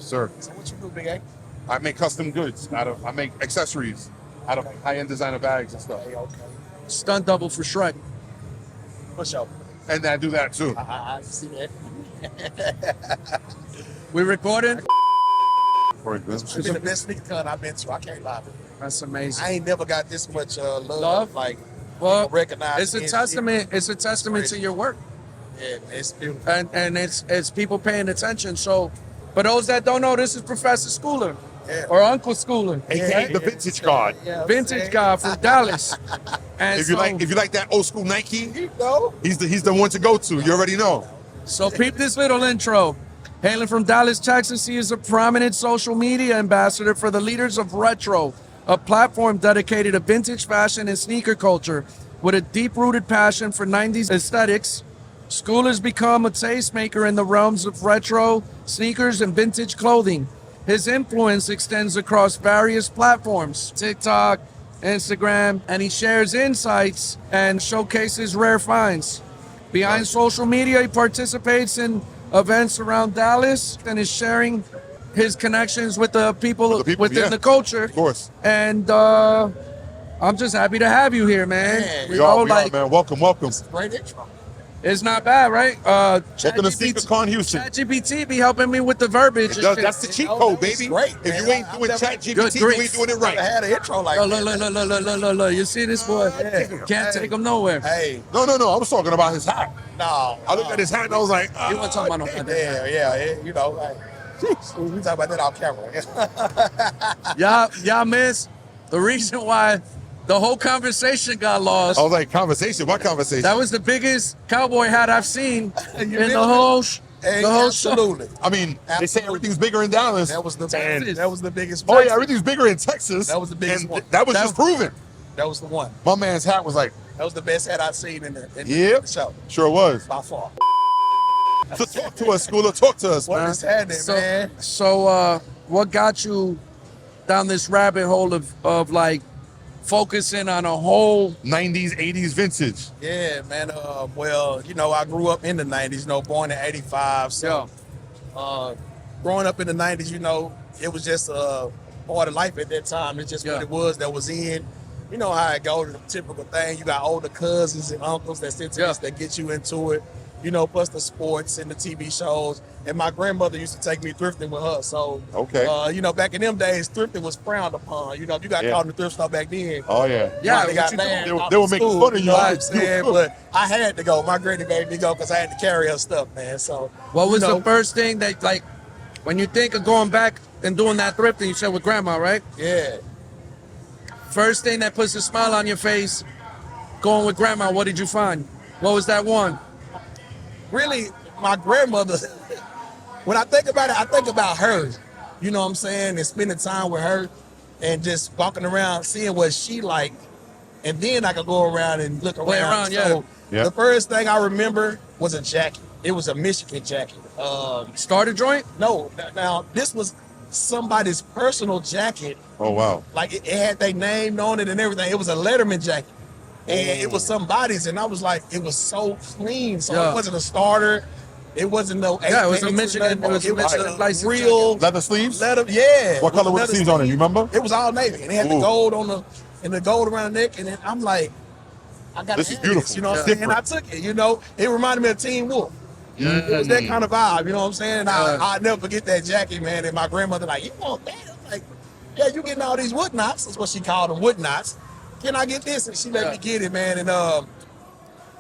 sir. So what you do, Big A? I make custom goods I make accessories out of high-end designer bags and stuff. Hey, okay. Stunt double for Shrek. For sure. And I do that too. I see that. We recording? It's been the best sneaker con I've been to. I can't lie. That's amazing. I ain't never got this much Love? like, Well, recognize. it's a testament. It's a testament to your work, Yeah, it's beautiful. and it's people paying attention. So, for those that don't know, this is Professor Skoola Yeah. or Uncle Skoola, AKA the vintage guard. Yeah, vintage guy from Dallas. And If you like that old school Nike, You know? he's the one to go to. You already know. So peep this little intro. Hailing from Dallas, Texas, he is a prominent social media ambassador for the Leaders of Retro, a platform dedicated to vintage fashion and sneaker culture. With a deep-rooted passion for 90s aesthetics, Skoola has become a tastemaker in the realms of retro, sneakers, and vintage clothing. His influence extends across various platforms, TikTok, Instagram, and he shares insights and showcases rare finds. Behind social media, he participates in events around Dallas and is sharing his connections with the people, within yeah, the culture. Of course. And I'm just happy to have you here, man. Man, We are, man. Welcome. Great intro. It's not bad, right? Welcome to Sneaker Con Houston. ChatGPT be helping me with the verbiage. And shit. That's the cheat code, It's baby. great, If man. you ain't doing I've never- ChatGPT, you Good ain't doing it I right. had an intro like Look, that. look. You see this boy? Can't take him nowhere. Hey, No. I was talking about his hat. no. I looked at his hat and I was like, You want to talk about no goddamn. Yeah, you know, like, we talk about that off camera. Y'all miss the reason why the whole conversation got lost. I was like, conversation? What conversation? That was the biggest cowboy hat I've seen in did? the whole show. Absolutely. I mean, they say everything's bigger in Dallas. That was the And- biggest Oh one. yeah, everything's bigger in Texas. That was the biggest and one. That was just proven. That was the one. My man's hat was like, That was the best hat I've seen in the yep, show. sure was. By far. So talk to us, Skoola. Talk to us, What man. is happening, man? So what got you down this rabbit hole of like focusing on a whole 90s, 80s vintage. Yeah, man. Well, you know, I grew up in the 90s, you know, born in 85. So growing up in the 90s, you know, it was just part of life at that time. It's just what it was that was in. You know how it goes, the typical thing. You got older cousins and uncles that sit to this, that get you into it. You know, plus the sports and the TV shows. And my grandmother used to take me thrifting with her. So, you know, back in them days, thrifting was frowned upon. You know, if you got caught in the thrift store back then. Oh, yeah. They got banned off they were the making school, fun of you you. know what I'm saying? But I had to go. My granny made me go because I had to carry her stuff, man. So, what was you know, the first thing that, like, when you think of going back and doing that thrifting, you said with grandma, right? Yeah. First thing that puts a smile on your face, going with grandma, what did you find? What was that one? Really, my grandmother, when I think about it, I think about her. You know what I'm saying? And spending time with her and just walking around, seeing what she liked. And then I could go around and look Play around. around, So the first thing I remember was a jacket. It was a Michigan jacket. Starter joint? No. Now, this was somebody's personal jacket. Oh, wow. Like, it had their name on it and everything. It was a Letterman jacket. And it was somebody's, and I was like, it was so clean. So it wasn't a starter. It wasn't no. Yeah, it was a Michigan. It was a real leather sleeves. Yeah. What color were the sleeves on it? You remember? It was all navy, and it had the gold on the gold around the neck. And then I'm like, I got this is beautiful. You know what I'm saying? And I took it. You know, it reminded me of Teen Wolf. It was that kind of vibe. You know what I'm saying? And I'll never forget that jacket, man. And my grandmother like, you want that? I'm like, yeah, you getting all these wood knots. That's what she called them, wood knots. Can I get this? And she let me get it, man. And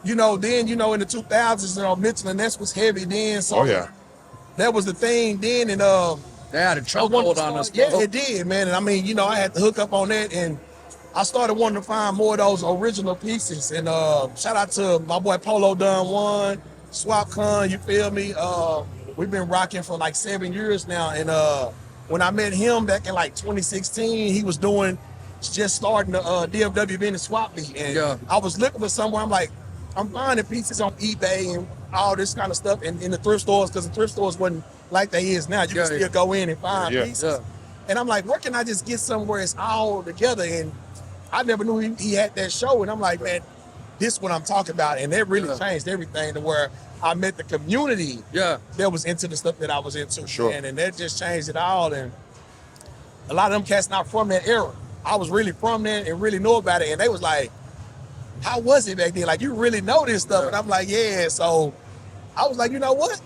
you know, then, you know, in the 2000s, you know, Mitchell and Ness was heavy then. So that was the thing then. And they had a chokehold on us. Yeah, it did, man. And I mean, you know, I had to hook up on that, and I started wanting to find more of those original pieces. And shout out to my boy Polo Dunn One, Swap Con, you feel me? We've been rocking for like 7 years now. And when I met him back in like 2016, he was just starting the DFW Vintage Swap Meet. And I was looking for somewhere. I'm like, I'm finding pieces on eBay and all this kind of stuff in the thrift stores, because the thrift stores wasn't like they is now. You can still go in and find pieces. And I'm like, where can I just get somewhere it's all together? And I never knew he had that show. And I'm like, man, this is what I'm talking about. And that really Yeah. changed everything to where I met the community Yeah. that was into the stuff that I was into. Sure. Man, and that just changed it all. And a lot of them cats not from that era. I was really from there and really know about it. And they was like, how was it back then? Like, you really know this stuff. Yeah. And I'm like, yeah. So I was like, you know what?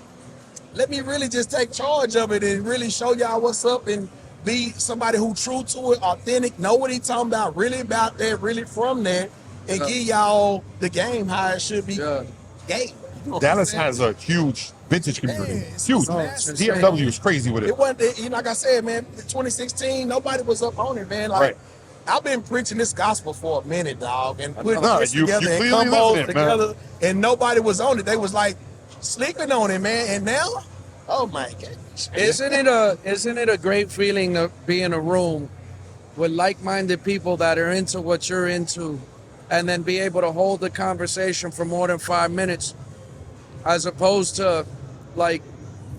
Let me really just take charge of it and really show y'all what's up and be somebody who true to it, authentic, know what he talking about, really about that, really from that, and Yeah. give y'all the game how it should be Yeah. game. You know what Dallas I'm saying? has a huge vintage community. Yeah, it's Huge. massive. DFW is crazy with it. It wasn't, you know, like I said, man, in 2016, nobody was up on it, man. Like, Right. I've been preaching this gospel for a minute, dog, and putting No, this you together and clearly combos living it, man. together, and nobody was on it. They was like sleeping on it, man. And now, oh my gosh. Isn't it a great feeling to be in a room with like-minded people that are into what you're into, and then be able to hold the conversation for more than 5 minutes, as opposed to like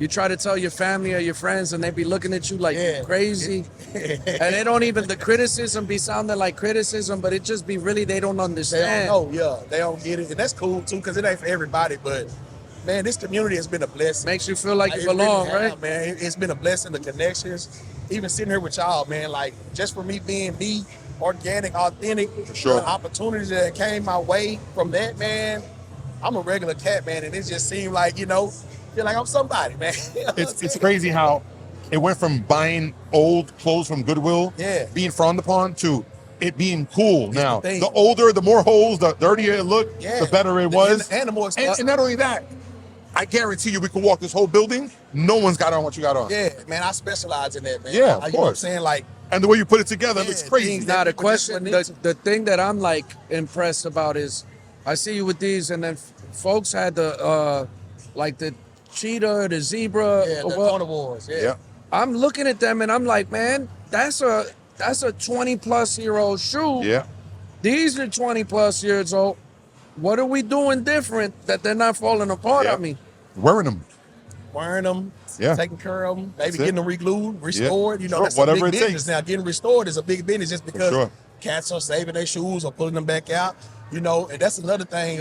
you try to tell your family or your friends and they be looking at you like Yeah. you're crazy, and they don't even, the criticism be sounding like criticism, but it just be really they don't They understand. don't know, yeah, they don't get it, and that's cool too, because it ain't for everybody. But man, this community has been a blessing. Makes you feel like you It really belong, has, right? man? It's been a blessing. The connections, even sitting here with y'all, man. Like, just for me being me, organic, authentic, sure. the opportunities that came my way from that, man. I'm a regular cat, man, and it just seemed like, you know, feel like I'm somebody, man. You know what I'm It's saying? crazy how it went from buying old clothes from Goodwill, Yeah. being frowned upon, to it being cool now. thing. The older, the more holes, the dirtier it looked, Yeah. the better it was. And the more And, expensive. and not only that, I guarantee you we could walk this whole building, no one's got on what you got on. Yeah, man, I specialize in that, man. Yeah, of You know what I'm course. saying? Like, And the way you put it together Yeah, looks crazy. things Now the people just question, wasn't the thing that I'm like impressed about is, I see you with these, and then folks had the like the cheetah, the zebra. yeah, the or what- carnivores, yeah. Yeah. I'm looking at them and I'm like, man, that's a 20-plus-year-old shoe. Yeah. These are 20 plus years old. What are we doing different that they're not falling apart Yeah. on me? Wearing them. Wearing them, Yeah. taking care of them, maybe That's getting it. them reglued, restored. You know, Sure, that's whatever a big it business takes. now. Getting restored is a big business just because sure. cats are saving their shoes or pulling them back out. You know, and that's another thing.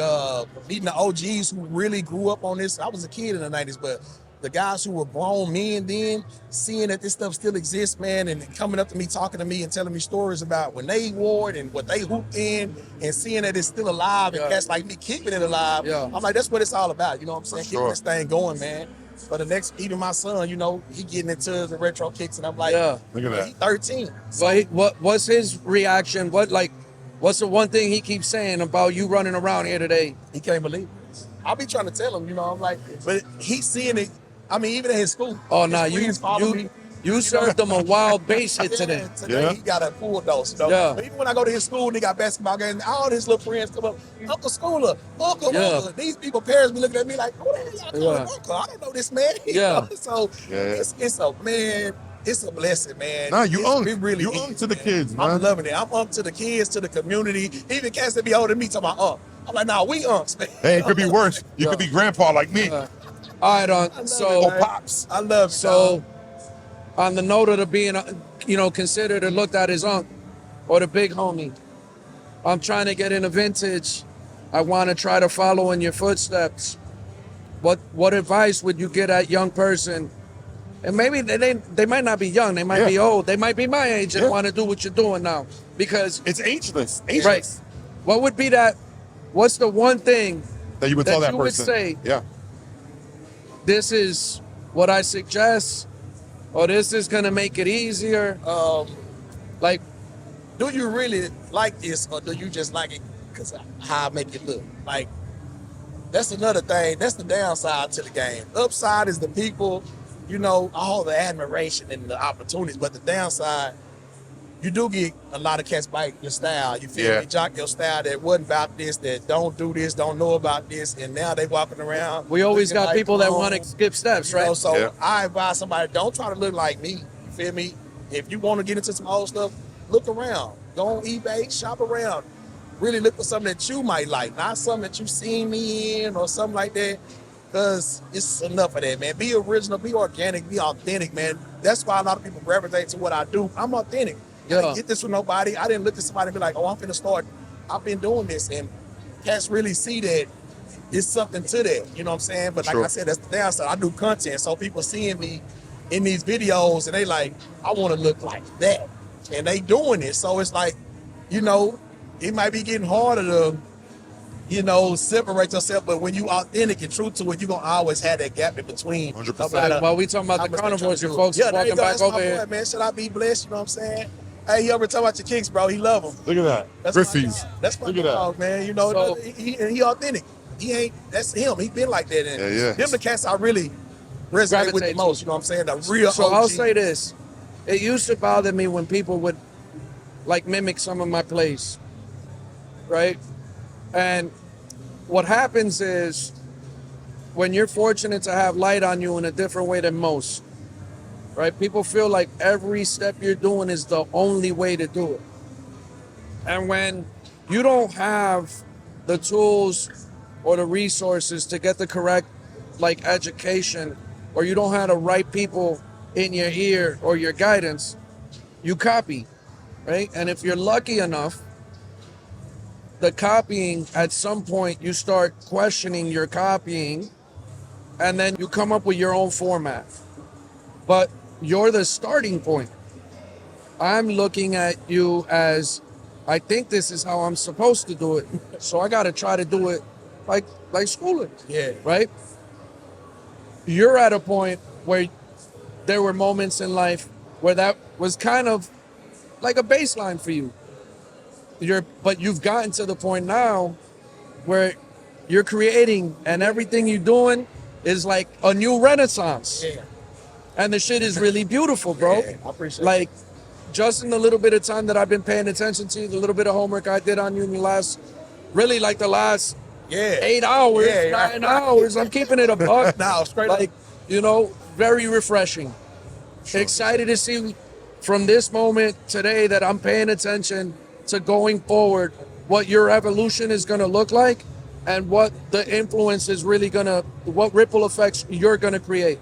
Meeting the OGs who really grew up on this. I was a kid in the 90s, but the guys who were grown men then, seeing that this stuff still exists, man, and coming up to me, talking to me, and telling me stories about when they wore it and what they hooped in, and seeing that it's still alive, and Yeah. cats like me keeping it alive. Yeah. I'm like, that's what it's all about. You know what I'm saying? Keeping sure. this thing going, man. For the next, even my son, you know, he getting into the retro kicks, and I'm like, Yeah. Look at that. He 13. So what's his reaction? What's the one thing he keeps saying about you running around here today? He can't believe it. I'll be trying to tell him, you know, I'm like, but he's seeing it. I mean, even at his school. Oh, his no, friends follow me. you served him a wild base hit Yeah, today. Yeah. he got a full dose. You know? Yeah. But even when I go to his school and he got basketball games, all his little friends come up, Uncle Skoola, Uncle, Yeah. Uncle. These people, parents be looking at me like, who the hell y'all calling Yeah. Uncle? I don't know this man. You Yeah. know? So Yeah. it's a, man, it's a blessing, man. Nah, you unk. It really You is, unk to the man. kids, man. I'm loving it. I'm unk to the kids, to the community. Even cats that be older than me talking about unk. I'm like, nah, we unks, man. Hey, it could be worse. You Yeah. could be grandpa like me. All right, I love so it, Or man. pops. I love it. So, on the note of the being, considered or looked at as unc or the big homie, I'm trying to get into vintage. I want to try to follow in your footsteps. What advice would you get that young person? And maybe they might not be young. They might Yeah. be old. They might be my age and Yeah. want to do what you're doing now. Because, It's ageless. Ageless. right, what would be that? What's the one thing That you would tell that that you would person. say? Yeah. This is what I suggest, or this is going to make it easier? Like, Do you really like this, or do you just like it because how I make it look? Like, that's another thing. That's the downside to the game. Upside is the people, you know, all the admiration and the opportunities. But the downside, you do get a lot of cats bite your style. You feel Yeah. me? Jock your style that wasn't about this, that don't do this, don't know about this, and now they walking around. we always looking got like people that clones. want to skip steps, You know, right? so Yeah. I advise somebody, don't try to look like me. You feel me? If you want to get into some old stuff, look around. Go on eBay, shop around. Really look for something that you might like, not something that you seen me in or something like that. Because it's enough of that, man. Be original, be organic, be authentic, man. That's why a lot of people gravitate to what I do. I'm authentic. I Yeah. didn't get this from nobody. I didn't look at somebody and be like, oh, I'm finna start. I've been doing this. And cats really see that it's something to that. You know what I'm saying? But like Sure. I said, that's the downside. I do content, so people seeing me in these videos and they like, I want to look like that, and they doing it. So it's like, you know, it might be getting harder to, you know, separate yourself. But when you authentic and true to it, you're gonna always have that gap in between. 100%. No matter While we talking how about the much they carnivores, tryna your do it. folks Yeah, there walking you go. back That's over my here. boy, man. Should I be blessed? You know what I'm saying? Hey, you ever talk about your kicks, bro? He love them. Look at that. That's my Griffies. dog. That's my Look at that. dog, man. You know, So- he authentic. He ain't. That's him. He been like that. And Yeah. them the cats I really resonate with the Gravitate most. to. You know what I'm saying? The real. So OG. I'll say this: it used to bother me when people would like mimic some of my plays, right? And what happens is when you're fortunate to have light on you in a different way than most, right? People feel like every step you're doing is the only way to do it. And when you don't have the tools or the resources to get the correct like education, or you don't have the right people in your ear or your guidance, you copy, right? And if you're lucky enough, the copying, at some point you start questioning your copying, and then you come up with your own format. But you're the starting point. I'm looking at you as, I think this is how I'm supposed to do it, so I got to try to do it like Skoola, Yeah. right? You're at a point where there were moments in life where that was kind of like a baseline for you. But you've gotten to the point now where you're creating, and everything you're doing is like a new renaissance. Yeah. And the shit is really beautiful, bro. Yeah, I appreciate Like, just in the little bit of time that I've been paying attention to you, the little bit of homework I did on you in the last, really like the last Yeah. 8 hours, Yeah, 9 hours. I'm keeping it a buck. Now, straight Like, up. you know, very refreshing. Excited to see from this moment today that I'm paying attention to going forward what your evolution is going to look like, and what the influence is really going to, what ripple effects you're going to create.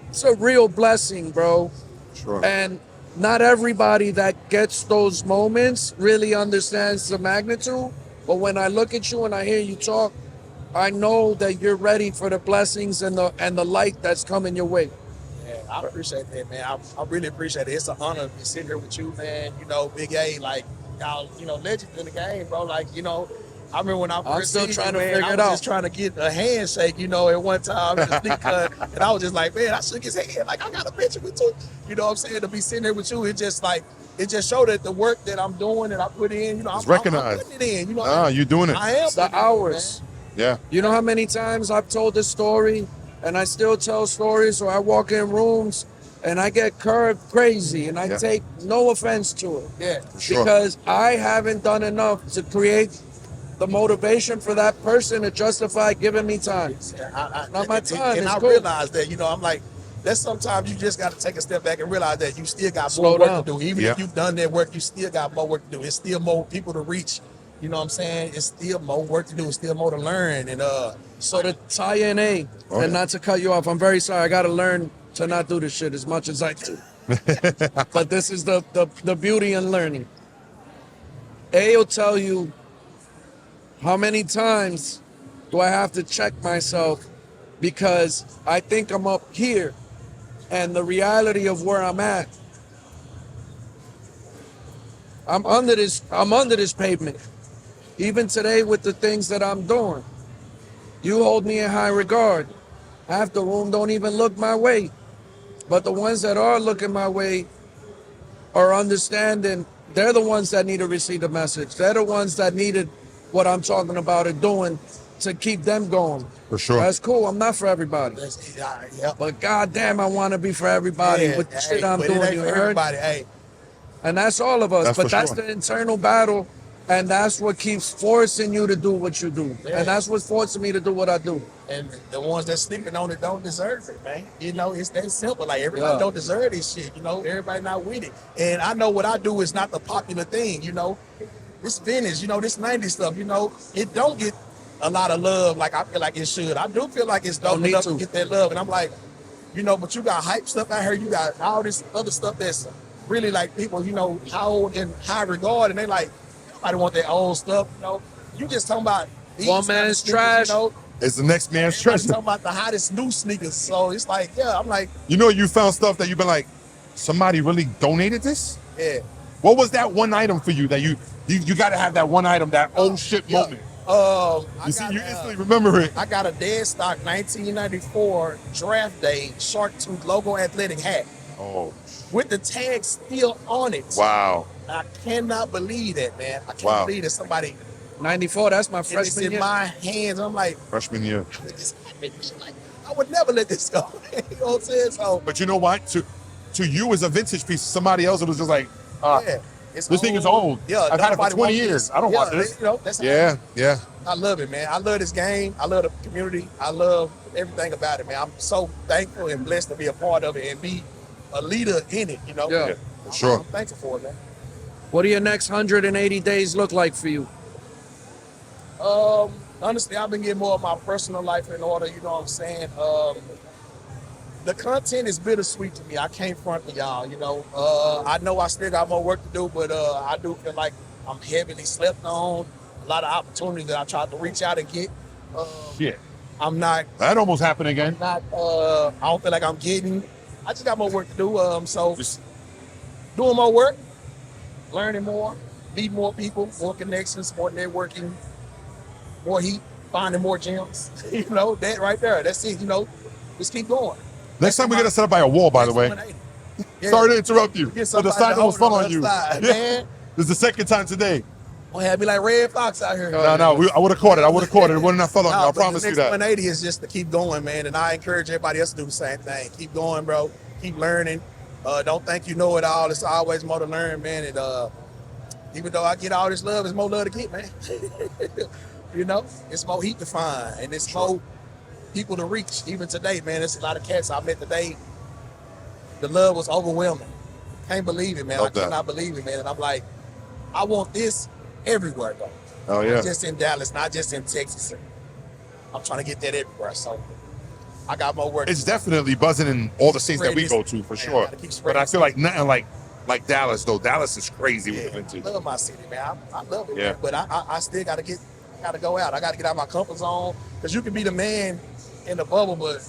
It's a real blessing, bro. Sure. And not everybody that gets those moments really understands the magnitude. But when I look at you and I hear you talk, I know that you're ready for the blessings and the light that's coming your way. Yeah, I appreciate that, man. I really appreciate it. It's an honor to be sitting here with you, man. You know, Big A, like, y'all, you know, legends in the game, bro. Like, you know, I remember when I first still seen you, trying to man, figure I it was out. just trying to get a handshake, you know, at one time in the sneak cut, and I was just like, man, I shook his hand. Like, I got a picture with you. You know what I'm saying? To be sitting there with you, it just like, it just showed that the work that I'm doing and I put in, you know, It's I'm recognized. putting it in. You know, Ah, you're doing it. I am. It's the putting it in, hours. Yeah. You know how many times I've told this story, and I still tell stories, or I walk in rooms and I get curved crazy, and I Yeah. take no offense to it. Yeah. Sure. Because I haven't done enough to create the motivation for that person to justify giving me time. Not my time, And it's I cool. realized that, you know, I'm like, that's sometimes you just got to take a step back and realize that you still got Slow more work down. to do. Even Yeah. if you've done that work, you still got more work to do. It's still more people to reach. You know what I'm saying? It's still more work to do. It's still more to learn. And So to tie in A, Oh, and yeah. not to cut you off, I'm very sorry. I got to learn to not do this shit as much as I do. But this is the beauty in learning. A will tell you how many times do I have to check myself because I think I'm up here, and the reality of where I'm at, I'm under this pavement. Even today with the things that I'm doing, you hold me in high regard. Half the room don't even look my way. But the ones that are looking my way are understanding. They're the ones that need to receive the message. They're the ones that needed what I'm talking about and doing to keep them going. For sure. That's cool. I'm not for everybody. yeah. But goddamn, I want to be for everybody with the shit I'm but doing. It ain't You for heard? everybody. Hey, And that's all of us. That's But for that's sure. the internal battle. And that's what keeps forcing you to do what you do. Yeah. And that's what's forcing me to do what I do. and the ones that sleeping on it don't deserve it, man. You know, it's that simple. Like, everybody Yeah. don't deserve this shit. You know, everybody not with it. And I know what I do is not the popular thing. You know, this vintage. You know, this '90s stuff. You know, it don't get a lot of love like I feel like it should. I do feel like it's dope Don't need enough to. to get that love. And I'm like, you know, but you got hype stuff out here. You got all this other stuff that's really like people, you know, hold in high regard, and they like, nobody want that old stuff. You know, you just talking about these One kind of man's sneakers, trash. You know, It's the next man's everybody's treasure. talking about the hottest new sneakers. So it's like, yeah, I'm like, You know, you found stuff that you've been like, somebody really donated this? yeah. What was that one item for you that you got to have that one item, that oh shit Yeah. moment? I You see, got, you instantly remember it. I got a dead stock 1994 draft day shark tooth logo athletic hat Oh, with the tag still on it. wow. I cannot believe that, man. I can't Wow. believe that somebody 94, that's my and it's freshman in year. my hands. I'm like, Freshman year. let this happen. Like, I would never let this go. You know what I'm saying? So But you know what? To you as a vintage piece, somebody else it was just like, yeah, it's this thing is old. Yeah, I've had it for nobody 20 wants years. this. I don't Yeah, want this. You know, that's how Yeah, yeah. I love it, man. I love this game. I love the community. I love everything about it, man. I'm so thankful and blessed to be a part of it and be a leader in it, you know? Yeah. For sure. I'm thankful for it, man. What do your next 180 days look like for you? Honestly, I've been getting more of my personal life in order, you know what I'm saying? The content is bittersweet to me. I can't front to y'all, you know. I know I still got more work to do, but I do feel like I'm heavily slept on. A lot of opportunities that I tried to reach out and get. Shit. I'm not That almost happened again. I don't feel like I'm getting. I just got more work to do. So Just doing more work, learning more, meeting more people, more connections, more networking, more heat, finding more gems. You know, that right there. That's it. You know, just keep going. next time we get to set up by a wall, by the way. Yeah. Sorry to interrupt you. Get But the somebody sign to almost hold fell on on the you. other side, Yeah. man. This is the second time today. Gonna have me like Red Fox out here. No, I would have caught it. I would have caught it. It wouldn't have fell on you. I But promise the you next that. 180 is just to keep going, man. And I encourage everybody else to do the same thing. Keep going, bro. Keep learning. Don't think you know it all. It's always more to learn, man. And even though I get all this love, it's more love to get, man. You know, it's more heat to find, and it's more people to reach. Even today, man, there's a lot of cats I met today. The love was overwhelming. Can't believe it, man. Love I that. cannot believe it, man. And I'm like, I want this everywhere, though. Oh, yeah. Not just in Dallas, not just in Texas. I'm trying to get that everywhere. So I got more work. It's definitely buzzing in all the states that we Spread go this- to, for man, sure. gotta keep But spreading I feel like nothing like Dallas, though. Dallas is crazy with the I vintage. love my city, man. I love it, Yeah. man. But I still got to go out. I got to get out of my comfort zone. Because you can be the man in the bubble, but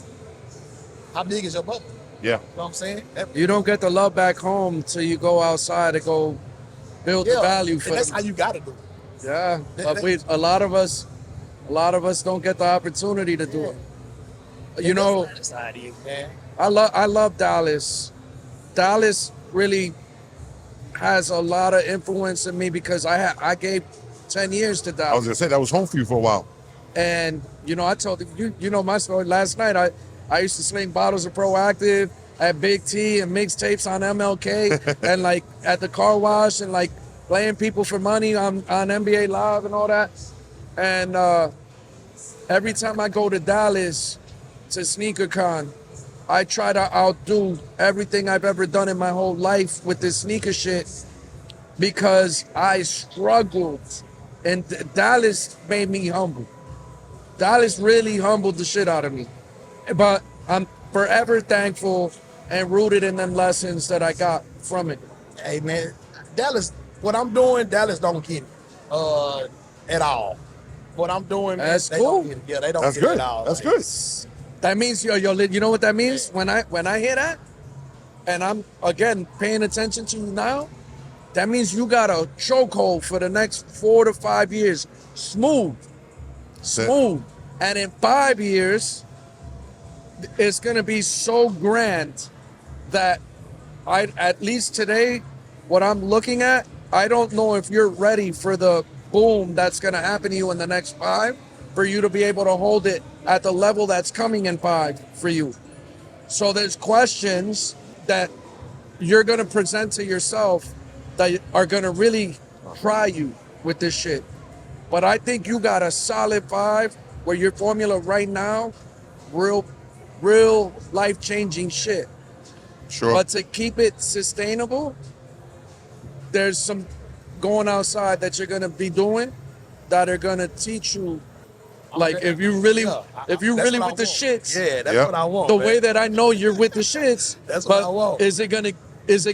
how big is your bubble? Yeah. You know what I'm saying? You don't get the love back home till you go outside and go build the value for and that's them. how you got to do it. Yeah, but a lot of us don't get the opportunity to do it. You And know, that's how it is, man. I love Dallas. Dallas really has a lot of influence in me because I gave 10 years to I was Dallas. going to say, that was home for you for a while. And you know, I told you know my story last night. I used to sling bottles of Proactive at Big T and mixtapes on MLK and like at the car wash and like playing people for money on NBA Live and all that. And every time I go to Dallas to SneakerCon, I try to outdo everything I've ever done in my whole life with this sneaker shit because I struggled. And Dallas made me humble. Dallas really humbled the shit out of me. But I'm forever thankful and rooted in them lessons that I got from it. Hey, man, Dallas, what I'm doing, Dallas don't get it at all. What I'm doing, man, That's they cool. don't get it. Yeah, they don't That's get it good. at all. That's Like, good. That means you know what that means when I hear that, and I'm again paying attention to you now. That means you got a chokehold for the next 4 to 5 years, smooth. And in 5 years, it's gonna be so grand that at least today, what I'm looking at, I don't know if you're ready for the boom that's gonna happen to you in the next 5, for you to be able to hold it at the level that's coming in 5 for you. So there's questions that you're gonna present to yourself that are gonna really try you with this shit. But I think you got a solid 5 where your formula right now, real life-changing shit. Sure. But to keep it sustainable, there's some going outside that you're gonna be doing that are gonna teach you. Like if you really Yeah, with the that's what I want. shits, Yeah, that's Yeah. what I want. the man. way that I know you're with the shits, That's what but I want. is it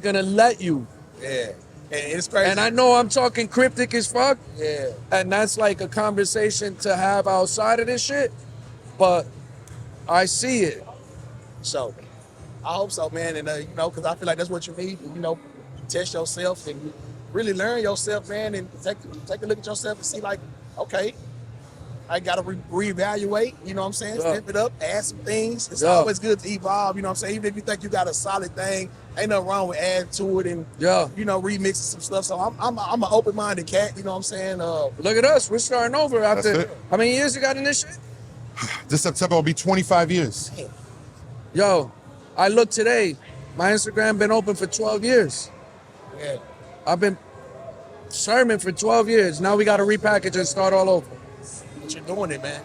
gonna let you? Yeah. And it's crazy. And I know I'm talking cryptic as fuck, yeah. and that's like a conversation to have outside of this shit, but I see it. So I hope so, man. And you know, because I feel like that's what you need. You know, test yourself and really learn yourself, man, and take a look at yourself and see, like, okay, I gotta reevaluate. You know what I'm saying? Yeah. Step it up, add some things. It's Yeah. always good to evolve. You know what I'm saying? Even if you think you got a solid thing, ain't nothing wrong with adding to it and you know, remixing some stuff. So I'm an open-minded cat. You know what I'm saying? Look at us, we're starting over after. That's it. How many years you got in this shit? This September will be 25 years. Yo, I looked today. My Instagram been open for 12 years. Yeah. I've been sermon for 12 years. Now we got to repackage and start all over. But you're doing it, man.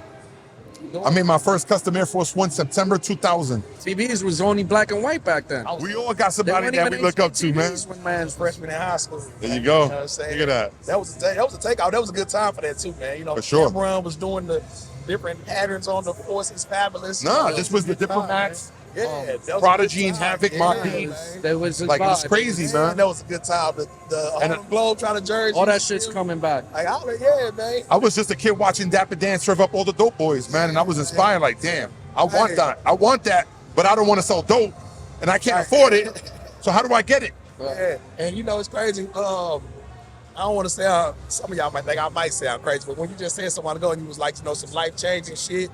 I made my first custom Air Force One September 2000. TVs was only black and white back then. We all got They somebody weren't that even we look up to, man. HDTVs when man's Freshman in high school. There you You go. know what I'm saying? Look at that. That was a takeout. That was a good time for that too, man. You know, For sure. Cameron was doing the different patterns on the Forces Fabulous. Nah, You know, this was the good time, Diplomats, man. Yeah, that was a Prodigy good and time. Havoc, Yeah, Marquis. man. There was a Like, it was vibe. crazy, Man, man. that was a good time. The Harlem Globe trying to jersey. All that shit's coming back. Like, yeah, man. I was just a kid watching Dapper Dan serve up all the dope boys, man, and I was inspired. Like, damn, I want that. I want that, but I don't want to sell dope, and I can't afford it. So how do I get it? Yeah, and you know it's crazy. I don't want to say some of y'all might think I might sound crazy, but when you just said something ago and you was like, you know, some life changing shit,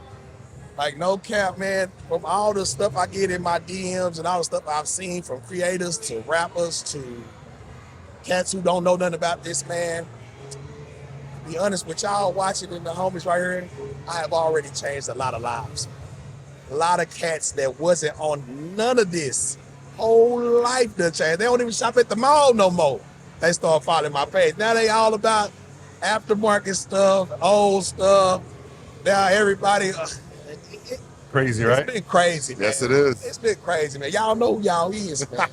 like no cap, man. From all the stuff I get in my DMs and all the stuff I've seen from creators to rappers to cats who don't know nothing about this, man. To be honest with y'all watching and the homies right here, I have already changed a lot of lives. A lot of cats that wasn't on none of this whole life done changed. They don't even shop at the mall no more. They start following my page. Now they all about aftermarket stuff, old stuff. Now everybody, Crazy, it's right? been crazy, man. Yes, it is. It's been crazy, man. Y'all know who y'all is, man.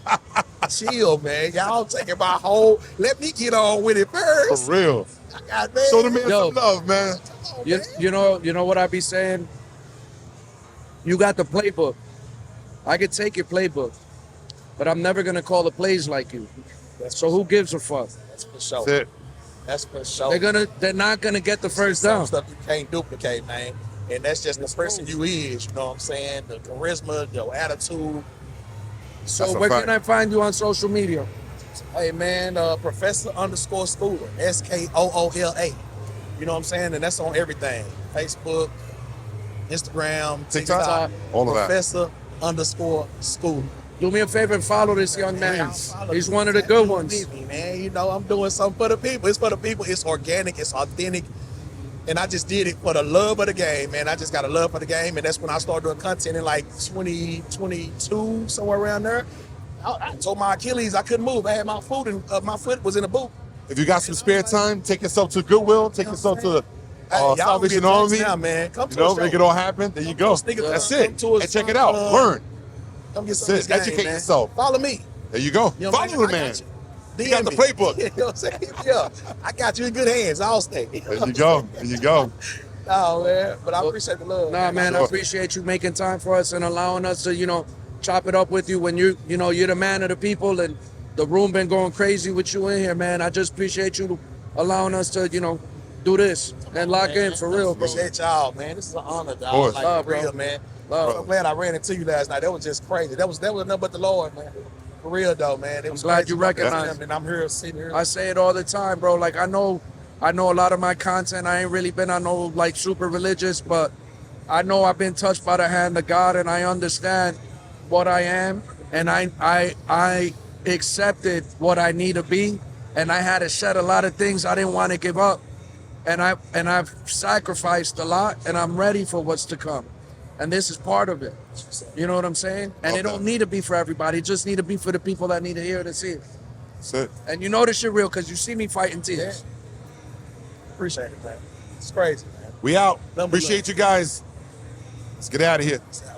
Chill, man. Y'all taking my whole, let me get on with it first. For real. God, man. Show the man Yo. some love, man. Come on, You, man. you know what I be saying? You got the playbook. I could take your playbook, but I'm never gonna call the plays like you. So who gives a fuck? That's for sure. That's it. That's for sure. They're not gonna get the first Some down. stuff you can't duplicate, man. And that's just the person you is, you know what I'm saying? The charisma, your attitude. So That's a where fact. can I find you on social media? Hey, man, Professor_Skoola, SKOOLA. You know what I'm saying? And that's on everything. Facebook, Instagram, TikTok, all of that. Professor_Skoola. Do me a favor and follow this young man. Follow He's me, one of the man. good You ones. need me, man. You know, I'm doing something for the people. It's for the people. It's organic. It's authentic. And I just did it for the love of the game, man. I just got a love for the game. And that's when I started doing content in like 2022, somewhere around there. I told my Achilles I couldn't move. I had my foot and my foot was in a boot. If you got some spare time, take yourself to Goodwill, take yourself to Hey, y'all Salvation get Army. now, man. Come You to a know, show. make it all happen. There you go. Sneaker That's club, it. come to a And check it sneaker out. club. Learn. Come get That's some of this it. game, Educate man. yourself. Follow me. There you go. You know, Follow the I man. got You got the DM me. playbook. You know what I'm saying? Yeah. I got you in good hands. I'll stay. There you go. There you go. Oh, man. But I appreciate the love. Nah, man, I Sure. appreciate you making time for us and allowing us to, you know, chop it up with you when you're the man of the people and the room been going crazy with you in here, man. I just appreciate you allowing us to, you know, do this and lock in for real, bro. Appreciate y'all, man. This is an honor, dog. course. Like, Love, for real, bro. man. Love. I'm glad I ran into you last night. That was just crazy. That was nothing but the Lord, man. For real, though, man. It was glad crazy you walking with recognized him, and I'm here sitting here. I say it all the time, bro. Like I know a lot of my content. I ain't really been, I know, like super religious, but I know I've been touched by the hand of God, and I understand what I am, and I accepted what I need to be, and I had to shed a lot of things I didn't want to give up, and I've sacrificed a lot, and I'm ready for what's to come, and this is part of it. You know what I'm saying? And it Okay. don't need to be for everybody. It just need to be for the people that need to hear it and see it. That's it. And you know this shit real because you see me fighting tears. Appreciate it, man. It's crazy, man. We out. Number Appreciate you guys. Let's get out of here. It's out.